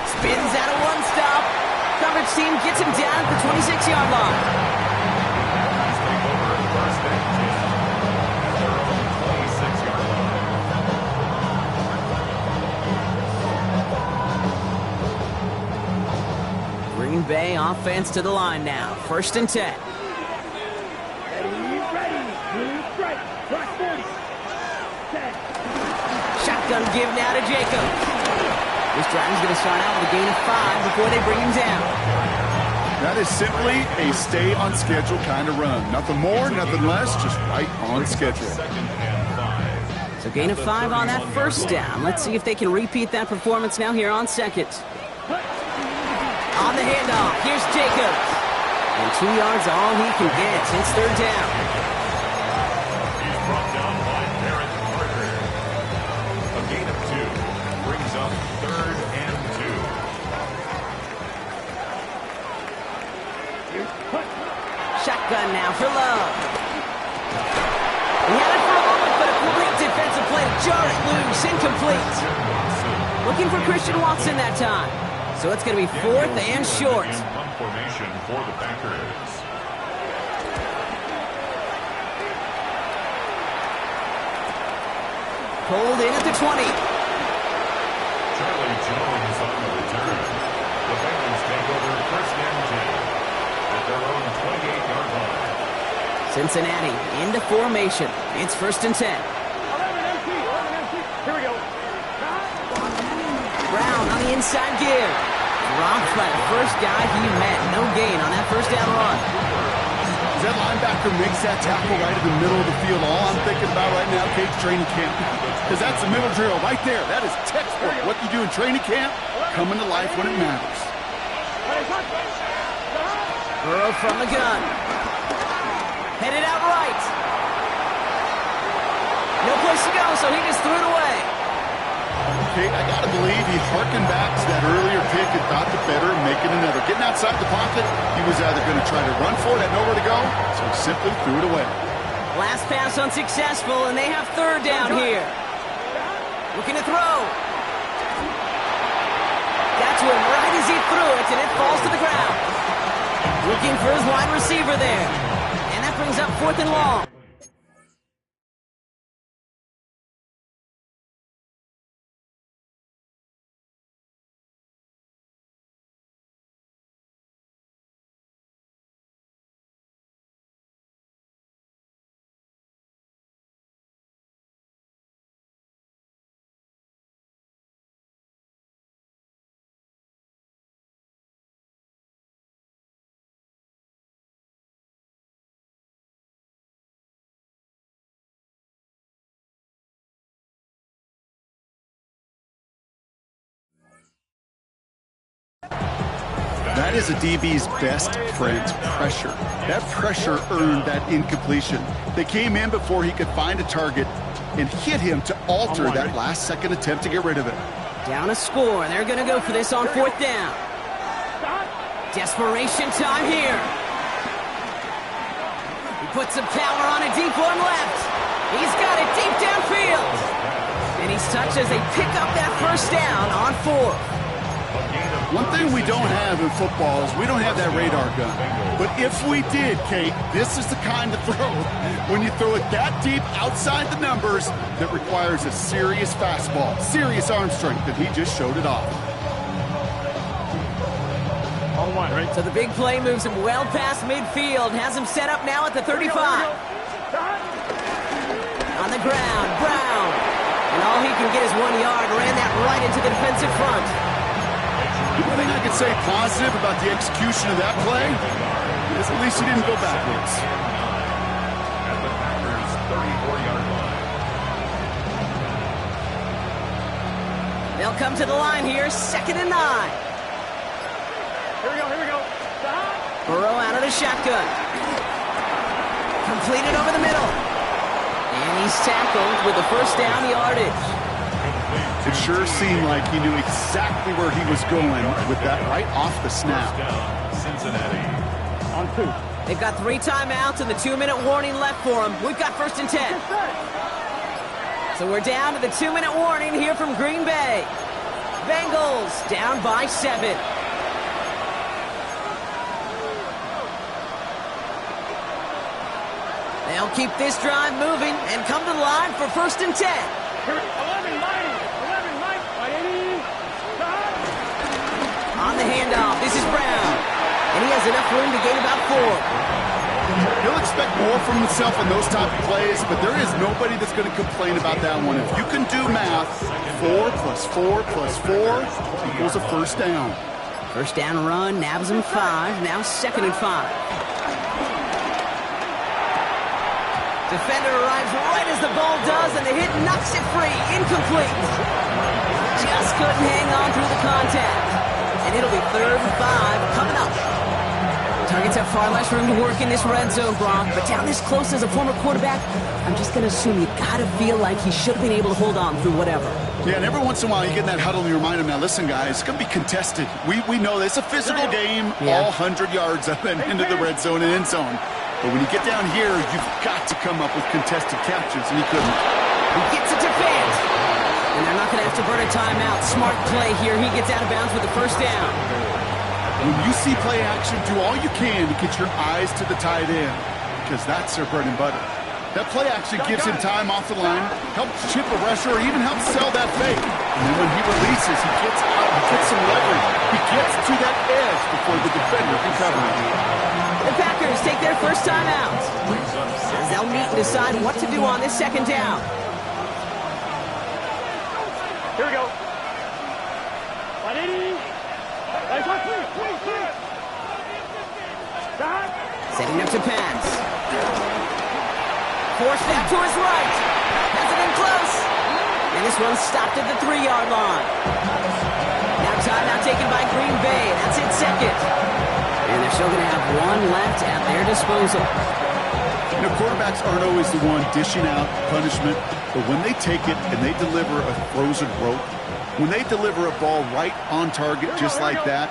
E: Spins out of one stop. Coverage team gets him down at the 26-yard line. Green Bay offense to the line now. First and 10. Shotgun give now to Jacobs. This drive is going to start out with a gain of 5 before they bring him down.
G: That is simply a stay on schedule kind of run. Nothing more, nothing less, just right on schedule.
E: So gain of 5 on that first down. Let's see if they can repeat that performance now here on second. On the handoff, here's Jacobs. And 2 yards all he can get. It's third down.
F: He's brought down by Barrett Parker. A gain of 2 brings up
E: incomplete. Looking for Christian Watson that time. So it's going to be 4th and short.
F: Punt formation for the Packers.
E: Pulled in at the 20.
F: Charlie Jones on the return. The Bengals take over 1st and 10 at their own 28-yard line.
E: Cincinnati into formation. It's 1st and 10.
H: 11 empty. Here we go.
E: Brown on the inside give. Dropped by the first guy he met. No gain on that 1st down run.
G: As that linebacker makes that tackle right in the middle of the field, all I'm thinking about right now, Cade's training camp. Because that's the middle drill right there. That is textbook. What you do in training camp, coming to life when it matters.
E: Burrow from the gun. Headed out right. No place to go, so he just threw it away.
G: Okay, I gotta believe he harkened back to that earlier pick and thought the better of making another. Getting outside the pocket, he was either going to try to run for it, had nowhere to go, so he simply threw it away.
E: Last pass unsuccessful, and they have 3rd down here. Looking to throw. Got to him right as he threw it, and it falls to the ground. Looking for his wide receiver there. And that brings up 4th and long.
G: That is a DB's best friend, pressure. That pressure earned that incompletion. They came in before he could find a target and hit him to alter that last-second attempt to get rid of it.
E: Down a score. They're going to go for this on 4th down. Desperation time here. He puts some power on a deep one left. He's got it deep downfield. And he's touched as they pick up that 1st down on 4th.
G: One thing we don't have in football is we don't have that radar gun. But if we did, Kate, this is the kind of throw, when you throw it that deep outside the numbers, that requires a serious fastball, serious arm strength, and he just showed it off.
H: On 1, right?
E: So the big play moves him well past midfield, has him set up now at the 35. On the ground, Brown. And all he can get is 1 yard, ran that right into the defensive front.
G: The one thing I could say positive about the execution of that play is at least he didn't go backwards.
F: At the Packers' 34-yard line.
E: They'll come to the line here, 2nd and 9.
H: Here we go.
E: Burrow out of the shotgun. Completed over the middle. And he's tackled with the 1st down yardage.
G: It sure seemed like he knew exactly where he was going with that right off the snap.
F: Cincinnati.
H: On 2.
E: They've got 3 timeouts and the 2-minute warning left for them. We've got 1st and 10. So we're down to the 2-minute warning here from Green Bay. Bengals down by 7. They'll keep this drive moving and come to the line for 1st and 10.
H: 11, Mike.
E: On the handoff, this is Brown. And he has enough room to gain about 4.
G: He'll expect more from himself in those type of plays, but there is nobody that's going to complain about that one. If you can do math, 4 plus 4 plus 4 equals a 1st down.
E: 1st down run, nabs him 5, now 2nd and 5. Defender arrives right as the ball does, and the hit knocks it free. Incomplete. Just couldn't hang on through the contact. And it'll be 3rd and 5 coming up. Targets have far less room to work in this red zone, Brock. But down this close as a former quarterback, I'm just going to assume you got to feel like he should have been able to hold on through whatever.
G: Yeah, and every once in a while you get in that huddle and you remind him, now listen, guys, it's going to be contested. We know this. It's a physical game, all 100 yards up and into the red zone and end zone. But when you get down here, you've got to come up with contested catches, and he couldn't.
E: He gets it to Fant. And they're not going to have to burn a timeout. Smart play here. He gets out of bounds with the first down.
G: When you see play action, do all you can to get your eyes to the tight end, because that's their bread and butter. That play action gives him time off the line, helps chip a rusher, or even helps sell that fake. And then when he releases, he gets out, he gets some leverage. He gets to that edge before the defender can cover him.
E: The Packers take their first time out, as they'll meet and decide what to do on this second down.
H: Here we go. 180.
E: Setting up to pass. Forced back to his right. Has it in close. And this one's stopped at the 3-yard line. Now timeout taken by Green Bay. That's it, second. And they're still going to have one left at their disposal.
G: You know, quarterbacks aren't always the one dishing out punishment, but when they take it and they deliver a frozen rope, when they deliver a ball right on target just like that,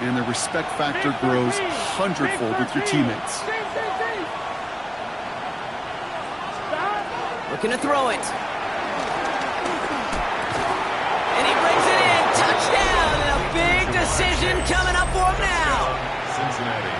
G: and the respect factor grows hundredfold with your teammates.
E: Looking to throw it. And he brings it in. Touchdown. And a big decision coming up for him now.
F: Cincinnati.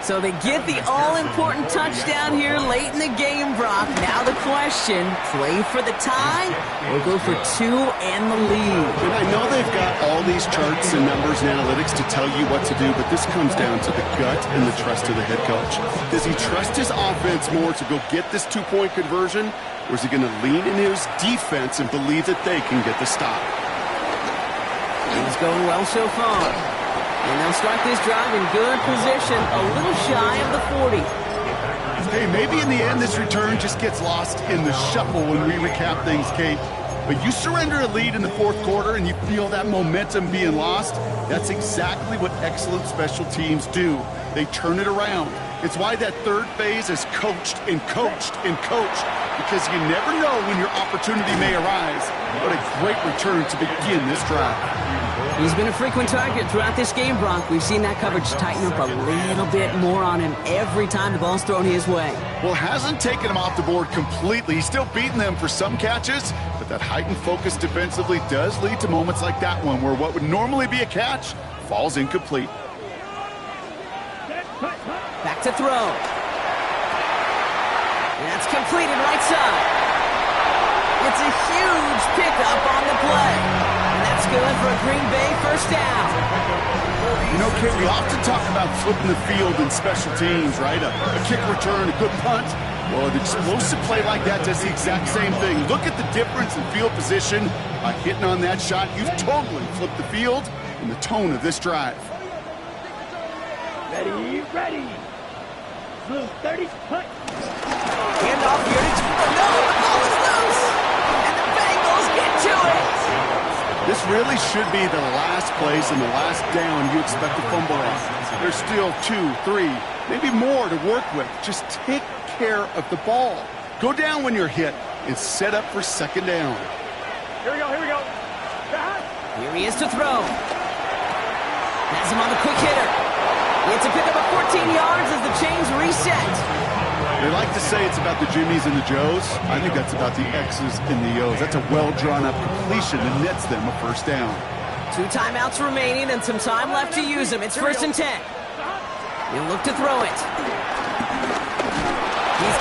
E: So they get the all-important touchdown here late in the game, Brock. Now the question, play for the tie or go for 2 and the lead?
G: And I know they've got all these charts and numbers and analytics to tell you what to do, but this comes down to the gut and the trust of the head coach. Does he trust his offense more to go get this 2-point conversion, or is he going to lean into his defense and believe that they can get the stop?
E: Things going well so far. And they'll start this drive in good position, a little shy of the 40.
G: Hey, maybe in the end this return just gets lost in the shuffle when we recap things, Kate. But you surrender a lead in the fourth quarter and you feel that momentum being lost. That's exactly what excellent special teams do. They turn it around. It's why that third phase is coached and coached and coached, because you never know when your opportunity may arise. What a great return to begin this drive.
E: He's been a frequent target throughout this game, Brock. We've seen that coverage tighten up a little bit more on him every time the ball's thrown his way.
G: Well, hasn't taken him off the board completely. He's still beating them for some catches, but that heightened focus defensively does lead to moments like that one where what would normally be a catch falls incomplete.
E: Back to throw. And that's completed right side. It's a huge pickup on the play. And that's good for a Green Bay first down.
G: You know, Kate, we often talk about flipping the field in special teams, right? A kick return, a good punt. Well, an explosive play like that does the exact same thing. Look at the difference in field position. By hitting on that shot, you've totally flipped the field and the tone of this drive.
H: Ready. Blue 30, punt.
E: Hand off here to... Oh, no, the ball is loose. And the Bengals get to it.
G: This really should be the last place and the last down you expect to fumble on. There's still 2, 3, maybe more to work with. Just take care of the ball. Go down when you're hit and set up for second down.
H: Here we go.
E: Here he is to throw. Has him on the quick hitter. It's a pickup of 14 yards as the chains reset.
G: They like to say it's about the Jimmies and the Joes. I think that's about the X's and the O's. That's a well-drawn-up completion that nets them a first down.
E: 2 timeouts remaining and some time left to use them. It's 1st and 10. He'll look to throw it. He's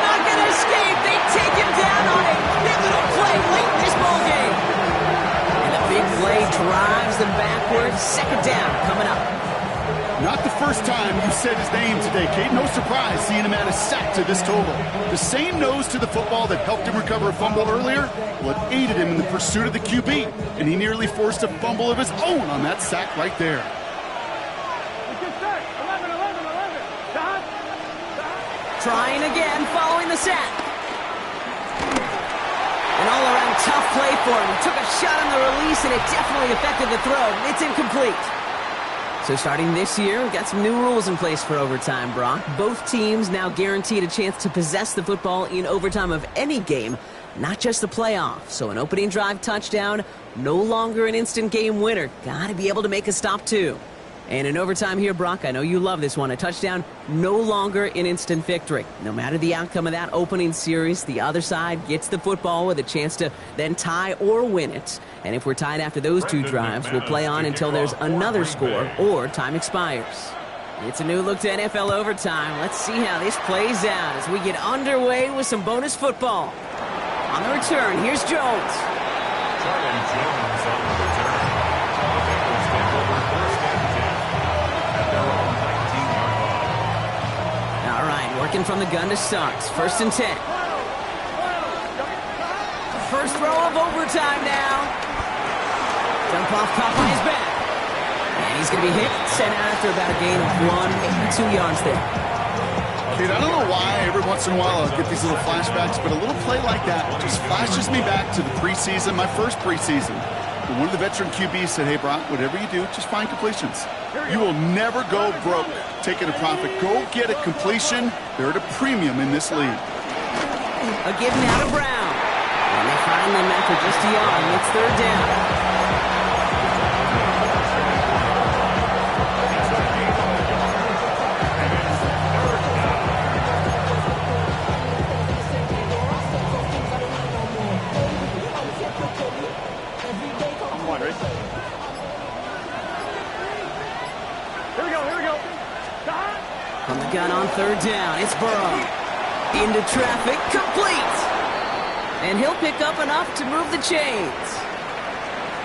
E: not going to escape. They take him down on a pivotal play late in this ballgame. And the big play drives them backwards. Second down coming up.
G: Not the first time you said his name today, Kate. No surprise seeing him add a sack to this total. The same nose to the football that helped him recover a fumble earlier, well, it aided him in the pursuit of the QB, and he nearly forced a fumble of his own on that sack right there.
E: Trying again, following the sack. An all-around tough play for him. He took a shot on the release, and it definitely affected the throw. It's incomplete. So starting this year, we've got some new rules in place for overtime, Brock. Both teams now guaranteed a chance to possess the football in overtime of any game, not just the playoff. So an opening drive touchdown, no longer an instant game winner. Got to be able to make a stop, too. And in overtime here, Brock, I know you love this one. A touchdown, no longer an instant victory. No matter the outcome of that opening series, the other side gets the football with a chance to then tie or win it. And if we're tied after those two drives, we'll play on until there's another score or time expires. It's a new look to NFL overtime. Let's see how this plays out as we get underway with some bonus football. On the return, here's Jones.
F: Charlie Jones on the return. The Bengals take over first and 10 at their own 19-yard line.
E: All right, working from the gun to start. First and 10. First throw of overtime now. Dump off, caught by his back. And he's going to be hit, sent out after about a gain of 1, maybe 2 yards there.
G: Dude, I don't know why every once in a while I'll get these little flashbacks, but a little play like that just flashes me back to the preseason, my first preseason. When one of the veteran QBs said, hey, Brock, whatever you do, just find completions. You will never go broke taking a profit. Go get a completion. They're at a premium in this league.
E: A give now to Brown. And they find them after just a yard. It's third down. From the gun on third down, it's Burrow. Into traffic, complete! And he'll pick up enough to move the chains.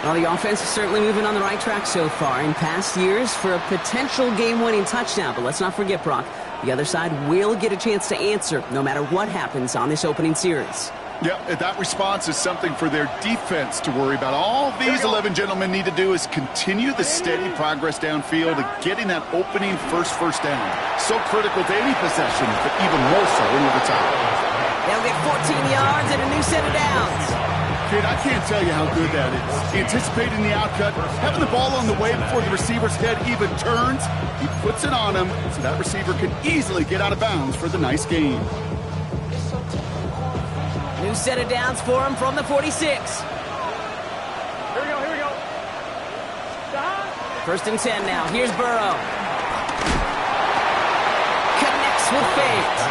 E: Well, the offense is certainly moving on the right track so far in past years for a potential game-winning touchdown. But let's not forget, Brock, the other side will get a chance to answer no matter what happens on this opening series.
G: Yeah, that response is something for their defense to worry about. All these 11 gentlemen need to do is continue the steady progress downfield and getting that opening first down. So critical to any possession, but even more so in overtime.
E: They'll get 14 yards and a new set of downs.
G: Kid, I can't tell you how good that is. Anticipating the outcut, having the ball on the way before the receiver's head even turns. He puts it on him so that receiver can easily get out of bounds for the nice gain.
E: New set of downs for him from the 46.
H: Here we go.
E: First and 10 now. Here's Burrow. Connects with Fate.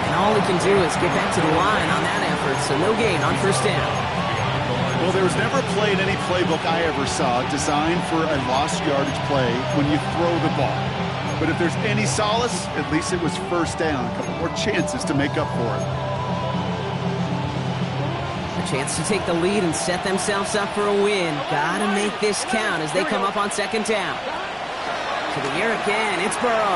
E: And all he can do is get back to the line on that effort, so no gain on first down.
G: Well, there was never a play in any playbook I ever saw designed for a lost yardage play when you throw the ball. But if there's any solace, at least it was first down. A couple more chances to make up for it.
E: Chance to take the lead and set themselves up for a win. Gotta make this count as they come up on second down. To the air again, it's Burrow.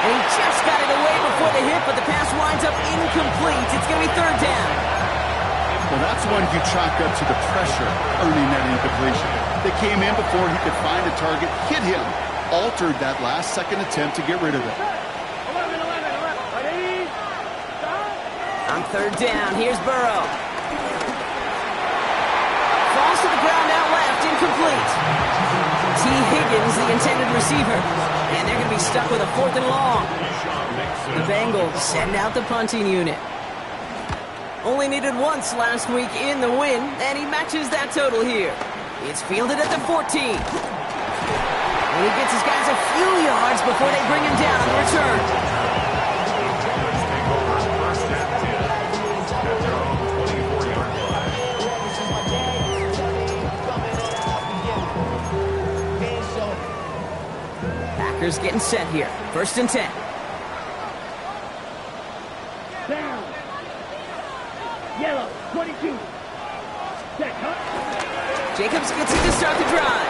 E: And he just got it away before the hit, but the pass winds up incomplete. It's gonna be third down.
G: Well, that's one you chalk up to the pressure earning that incompletion. They came in before he could find a target, hit him, altered that last second attempt to get rid of it.
E: On third down, here's Burrow. Falls to the ground out left, incomplete. T. Higgins, the intended receiver. And they're going to be stuck with a fourth and long. The Bengals send out the punting unit. Only needed once last week in the win, and he matches that total here. It's fielded at the 14. And he gets his guys a few yards before they bring him down on the return. Packers getting set here. First and 10.
H: Down. Yellow, 22. Set, huh?
E: Jacobs gets it to start the drive.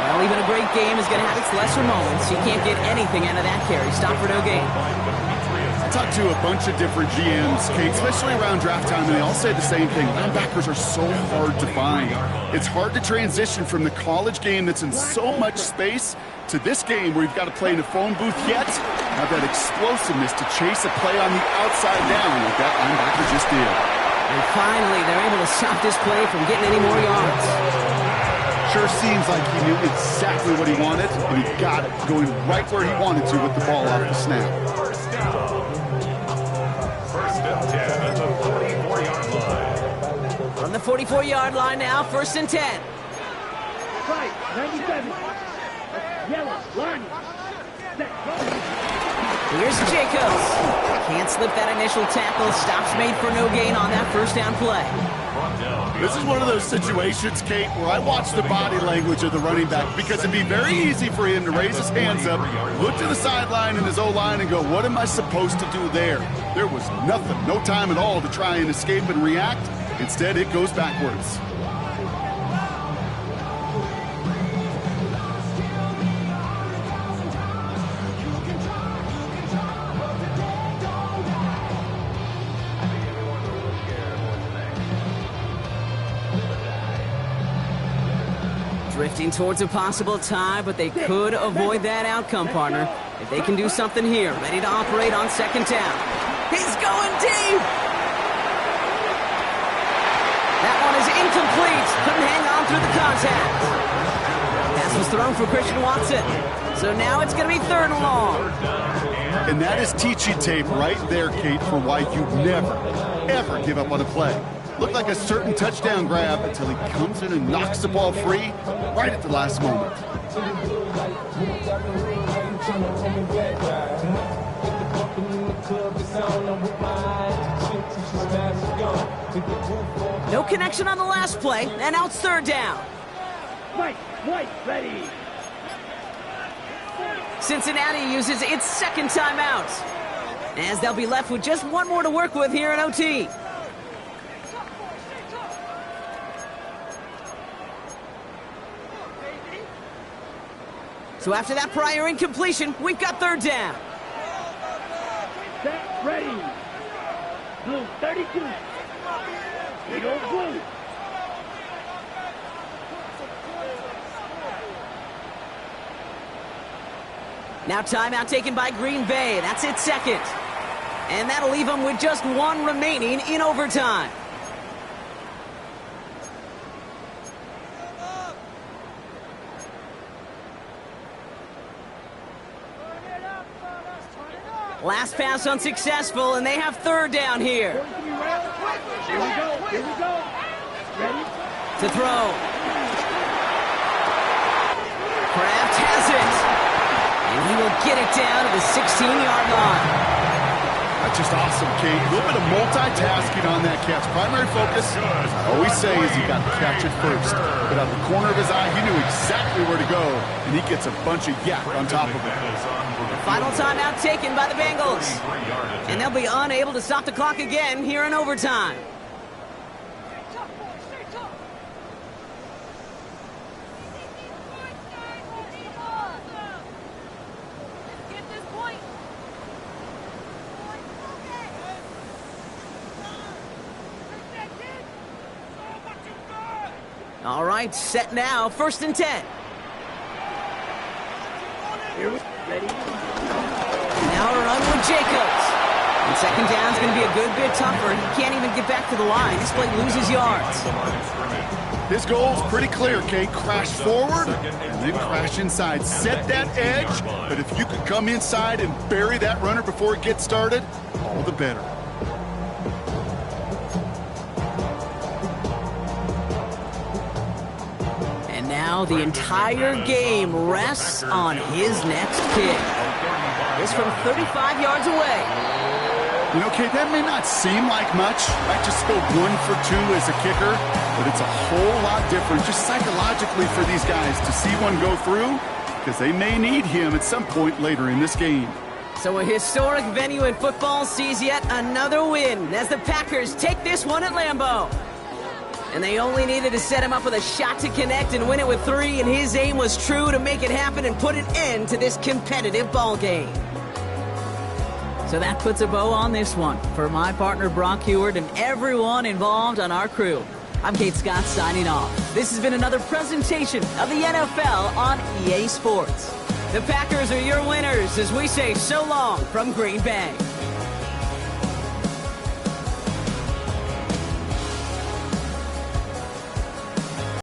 E: Well, even a great game is going to have its lesser moments. You can't get anything out of that carry. Stop for no gain.
G: I talked to a bunch of different GMs, Kate, especially around draft time, and they all say the same thing. Linebackers are so hard to find. It's hard to transition from the college game that's in so much space to this game where you've got to play in a phone booth, yet have that explosiveness to chase a play on the outside down like that linebacker just did.
E: And finally, they're able to stop this play from getting any more yards.
G: Sure seems like he knew exactly what he wanted, and he got it, going right where he wanted to with the ball off the snap.
F: First and 10 at the 44-yard line.
E: From the 44-yard line now, first and 10.
H: Right, 97. Yellow, line.
E: Here's Jacobs. Can't slip that initial tackle. Stops made for no gain on that first down play.
G: This is one of those situations, Kate, where I watch the body language of the running back because it'd be very easy for him to raise his hands up, look to the sideline in his O-line and go, what am I supposed to do there? There was nothing, no time at all to try and escape and react. Instead, it goes backwards.
E: Drifting towards a possible tie, but they could avoid that outcome, partner. If they can do something here, ready to operate on second down. He's going deep! That one is incomplete. Couldn't hang on through the contact. Pass was thrown for Christian Watson. So now it's going to be 3rd and long.
G: And that is teaching tape right there, Kate, for why you never, ever give up on a play. Looked like a certain touchdown grab until he comes in and knocks the ball free right at the last moment.
E: No connection on the last play, and now it's 3rd down.
H: White, ready.
E: Cincinnati uses its 2nd timeout, as they'll be left with just one more to work with here in OT. So after that prior incompletion, we've got 3rd down.
H: Set, ready. Blue, 32. We go blue.
E: Now timeout taken by Green Bay. That's its 2nd. And that'll leave them with just one remaining in overtime. Last pass unsuccessful, and they have 3rd down here.
H: Here we go. Ready?
E: To throw. Kraft has it. And he will get it down to the 16-yard line.
G: That's just awesome, Kate. A little bit of multitasking on that catch. Primary focus, I always say, is you got to catch it first. But out of the corner of his eye, he knew exactly where to go, and he gets a bunch of yak on top of it.
E: Final timeout taken by the Bengals. And they'll be unable to stop the clock again here in overtime. All right, set now, 1st and 10.
H: Here we ready.
E: Now a run with Jacobs. And 2nd down's going to be a good bit tougher. He can't even get back to the line. This play loses yards.
G: His goal's pretty clear, Kate. Crash forward and then crash inside. Set that edge, but if you could come inside and bury that runner before it gets started, all the better.
E: And now the entire game rests on his next kick. This from 35 yards away.
G: You know, Kate, that may not seem like much. I just go 1 for 2 as a kicker, but it's a whole lot different just psychologically for these guys to see one go through because they may need him at some point later in this game.
E: So a historic venue in football sees yet another win as the Packers take this one at Lambeau. And they only needed to set him up with a shot to connect and win it with 3, and his aim was true to make it happen and put an end to this competitive ball game. So that puts a bow on this one. For my partner Brock Heward and everyone involved on our crew, I'm Kate Scott signing off. This has been another presentation of the NFL on EA Sports. The Packers are your winners as we say so long from Green Bay.